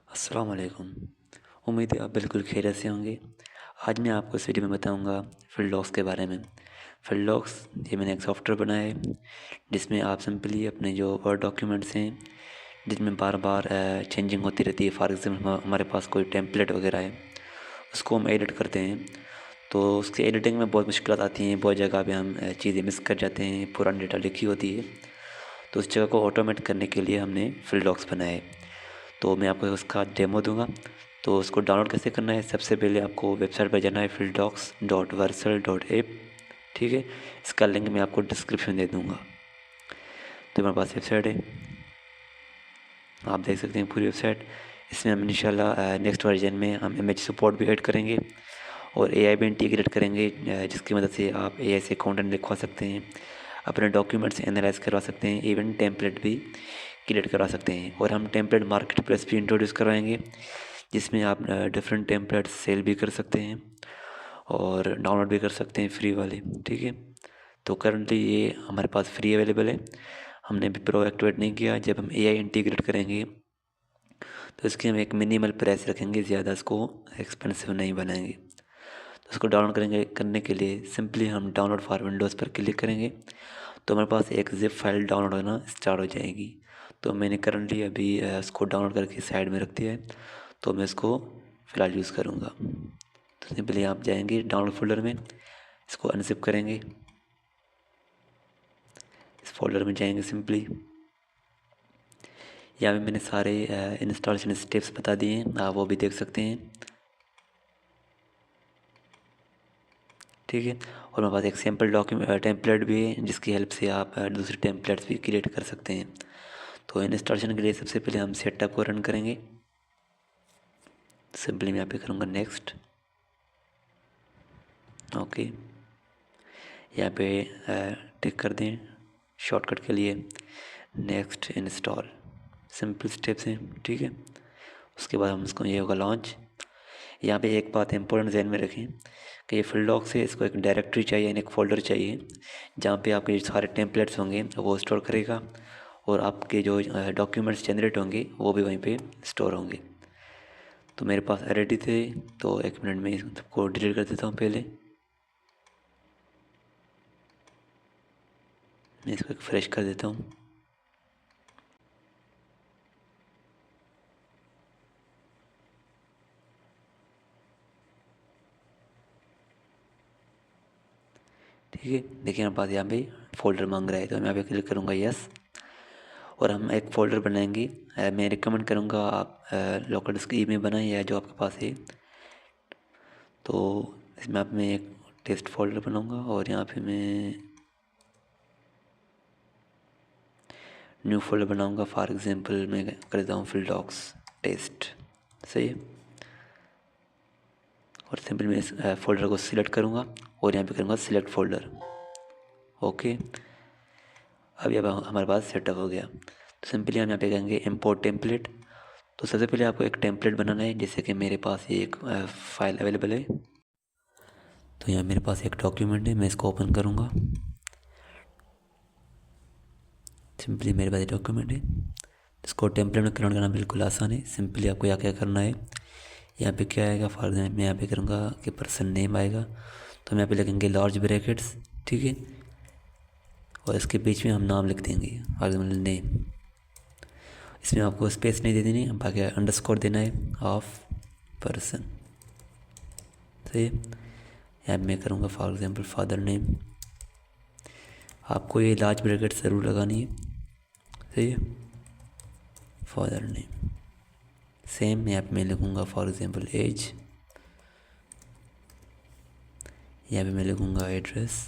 अस्सलाम वालेकुम। उम्मीद है आप बिल्कुल खैरियत से होंगे। आज मैं आपको इस वीडियो में बताऊंगा फ़िल्डॉक्स के बारे में। फ़िल्डॉक्स ये मैंने एक सॉफ्टवेयर बनाया है जिसमें आप सिंपली अपने जो वर्ड डॉक्यूमेंट्स हैं जिनमें बार बार चेंजिंग होती रहती है। फॉर एग्ज़ाम्पल हमारे पास कोई टेम्पलेट वगैरह है, उसको हम एडिट करते हैं तो उसकी एडिटिंग में बहुत मुश्किलात आती हैं। बहुत जगह पे हम चीज़ें मिस कर जाते हैं, पुरानी डेटा लिखी होती है। तो उस जगह को ऑटोमेट करने के लिए हमने फ़िल्डॉक्स बनाया है। तो मैं आपको उसका डेमो दूंगा। तो उसको डाउनलोड कैसे करना है, सबसे पहले आपको वेबसाइट पर जाना है fildocs.vercel.app। ठीक है, इसका लिंक मैं आपको डिस्क्रिप्शन दे दूंगा। तो मेरे पास वेबसाइट है, आप देख सकते हैं पूरी वेबसाइट। इसमें हम इंशाल्लाह नेक्स्ट वर्जन में हम इमेज सपोर्ट भी ऐड करेंगे और एआई भी इंटीग्रेट करेंगे, जिसकी मदद से आप एआई से कंटेंट लिखवा सकते हैं, अपने डॉक्यूमेंट्स एनालाइज करवा सकते हैं, इवन टेम्पलेट भी क्रिएट करवा सकते हैं। और हम टेम्पलेट मार्केट प्लेस भी इंट्रोड्यूस करवाएंगे जिसमें आप डिफरेंट टेम्पलेट्स सेल भी कर सकते हैं और डाउनलोड भी कर सकते हैं फ्री वाले। ठीक है, तो करंटली ये हमारे पास फ्री अवेलेबल है, हमने अभी प्रो एक्टिवेट नहीं किया। जब हम एआई इंटीग्रेट करेंगे तो इसकी हम एक मिनिमल प्राइस रखेंगे, ज़्यादा इसको एक्सपेंसिव नहीं बनाएंगे। तो इसको डाउनलोड करने के लिए सिंपली हम डाउनलोड फॉर विंडोज़ पर क्लिक करेंगे तो हमारे पास एक ज़िप फाइल डाउनलोड होना स्टार्ट हो जाएगी। तो मैंने करंटली अभी इसको डाउनलोड करके साइड में रख दिया है, तो मैं इसको फ़िलहाल यूज़ करूँगा। तो सिंपली आप जाएंगे डाउनलोड फोल्डर में, इसको अनजिप करेंगे, इस फोल्डर में जाएंगे सिंपली। यहाँ पे मैंने सारे इंस्टॉलेशन स्टेप्स बता दिए हैं, आप वो भी देख सकते हैं। ठीक है, और मेरे पास एक सैम्पल डॉक्यूमेंट टेम्पलेट भी है जिसकी हेल्प से आप दूसरे टेम्पलेट्स भी क्रिएट कर सकते हैं। तो इंस्टॉलेशन के लिए सबसे पहले हम सेटअप को रन करेंगे। सिंपली मैं यहाँ पे करूँगा नेक्स्ट। ओके, यहाँ पे टिक कर दें शॉर्टकट के लिए, नेक्स्ट इंस्टॉल। सिंपल स्टेप्स हैं। ठीक है, उसके बाद हम इसको, ये होगा लॉन्च। यहाँ पे एक बात इंपॉर्टेंट ध्यान में रखें कि ये फ़िल्डॉक्स है, इसको एक डायरेक्टरी चाहिए यानी एक फ़ोल्डर चाहिए जहाँ पे आपके सारे टेम्पलेट्स होंगे वो स्टोर करेगा और आपके जो डॉक्यूमेंट्स जनरेट होंगे वो भी वहीं पे स्टोर होंगे। तो मेरे पास ऑलरेडी थे, तो एक मिनट में इसको डिलीट कर देता हूँ। पहले मैं इसको एक फ्रेश कर देता हूँ। ठीक है, देखिए हमारे पास यहाँ पे फ़ोल्डर मांग रहा है, तो मैं यहाँ पे क्लिक करूँगा यस। और हम एक फ़ोल्डर बनाएंगे। मैं रिकमेंड करूँगा आप लोकल डिस्क ई में बनाएं या जो आपके पास है। तो इसमें आप, मैं एक टेस्ट फोल्डर बनाऊँगा और यहाँ पे मैं न्यू फोल्डर बनाऊँगा। फॉर एग्जांपल मैं कर देता हूँ फ़िल्डॉक्स टेस्ट। सही है, और सिंपल मैं इस फोल्डर को सिलेक्ट करूँगा और यहाँ पे करूँगा सिलेक्ट फोल्डर। ओके, अभी अब हमारे पास सेटअप हो गया। तो सिंपली हम यहाँ पे कहेंगे इम्पोर्ट टेम्पलेट। तो सबसे पहले आपको एक टेम्पलेट बनाना है, जैसे कि मेरे पास ये एक फ़ाइल अवेलेबल है। तो यहाँ मेरे पास एक डॉक्यूमेंट है, मैं इसको ओपन करूँगा। सिंपली मेरे पास डॉक्यूमेंट है, इसको टेम्पलेट में कन्वर्ट करना बिल्कुल आसान है। सिंपली आपको यहाँ क्या करना है, यहाँ पे क्या आएगा, फॉर एग्जाम्पल मैं यहाँ पे करूँगा कि पर्सन नेम आएगा, तो हम यहाँ पे लिखेंगे लार्ज ब्रैकेट्स। ठीक है, और इसके बीच में हम नाम लिख देंगे, फॉर एग्जाम्पल नेम। इसमें आपको स्पेस नहीं दे देनी, बाकी अंडरस्कोर देना है ऑफ पर्सन। सही है, यहाँ मैं करूँगा फॉर एग्जाम्पल फादर नेम। आपको ये लार्ज ब्रैकेट ज़रूर लगानी है। सही है, फादर नेम। सेम यहाँ पे मैं लिखूँगा फॉर एग्जांपल एज, यहाँ पे मैं लिखूँगा एड्रेस,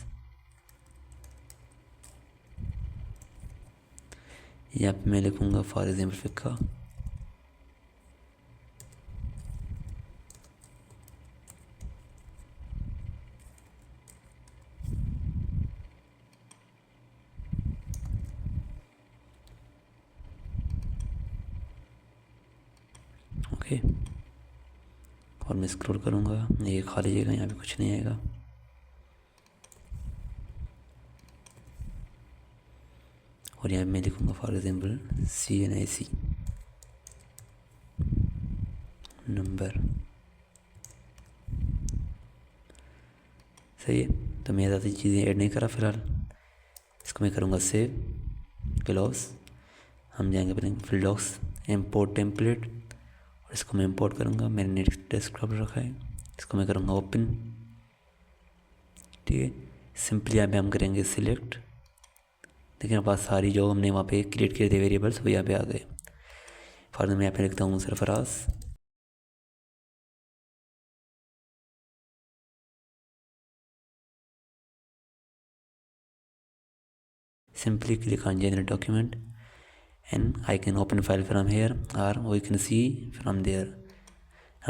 यहाँ पे मैं लिखूँगा फॉर एग्जांपल फ़िक्का। ओके, और मैं स्क्रॉल करूँगा, ये खाली जगह, यहाँ पे कुछ नहीं आएगा। और यहाँ पे मैं लिखूँगा फॉर एग्जांपल CNIC। नंबर। सही है, तो मैं ज़्यादा चीज़ें ऐड नहीं करा फ़िलहाल। इसको मैं करूँगा सेव क्लोज। हम जाएंगे अपने फिल डॉक्स, इम्पोर्ट टेम्पलेट, और इसको मैं इम्पोर्ट करूँगा। मैंने नेट डेस्कटॉप रखा है, इसको मैं करूँगा ओपन। ठीक है, सिंपली यहाँ पे हम करेंगे सिलेक्ट। देखिए हमारे पास सारी जो हमने वहाँ पे क्रिएट किए थे वेरिएबल्स वो यहाँ पे आ गए। फॉर मैं यहाँ पे लिखता हूँ Sarfaraz. Simply click on generate document and I can open file from here or we can see from there।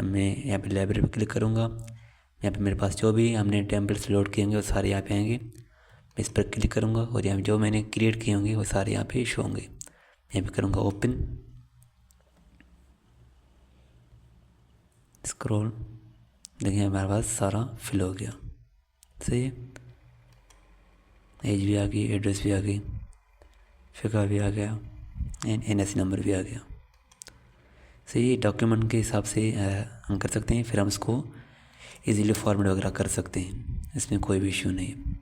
मैं यहाँ पे लाइब्रेरी पे क्लिक करूँगा। यहाँ पे मेरे पास जो भी हमने टेम्पलेट्स लोड किए होंगे वो सारे यहाँ पे आएंगे। मैं इस पर क्लिक करूँगा और यहाँ जो मैंने क्रिएट किए होंगे वो सारे यहाँ पे शो होंगे। यहाँ पे करूँगा ओपन, स्क्रॉल। देखिए हमारे पास सारा फिल हो गया। सही है, एज भी आ गई, एड्रेस भी आ गई, फिका भी आ गया एंड NIC नंबर भी आ गया। सही है, डॉक्यूमेंट के हिसाब से हम कर सकते हैं। फिर हम इसको इजीली फॉर्मेट वगैरह कर सकते हैं, इसमें कोई भी इशू नहीं है।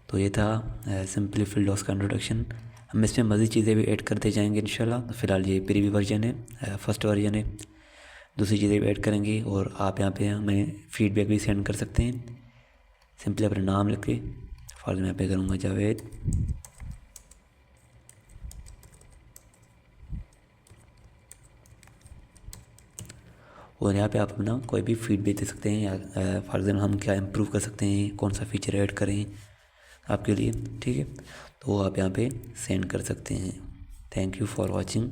तो ये था सिंपली फिल डॉक्स का इंट्रोडक्शन। हम इसमें मज़ीद चीज़ें भी ऐड करते जाएंगे इंशाल्लाह। तो फ़िलहाल ये प्रीव्यू वर्जन है, फर्स्ट वर्जन है। दूसरी चीज़ें भी ऐड करेंगे और आप यहाँ पे हमें फीडबैक भी सेंड कर सकते हैं। सिंपली अपना नाम लिख के, फॉर मैं यहाँ पे करूँगा जावेद। और यहाँ पे आप अपना कोई भी फीडबैक दे सकते हैं, या फॉर एग्जाम्पल हम क्या इम्प्रूव कर सकते हैं, कौन सा फीचर ऐड करें आपके लिए। ठीक है, तो आप यहाँ पे सेंड कर सकते हैं। Thank you for watching.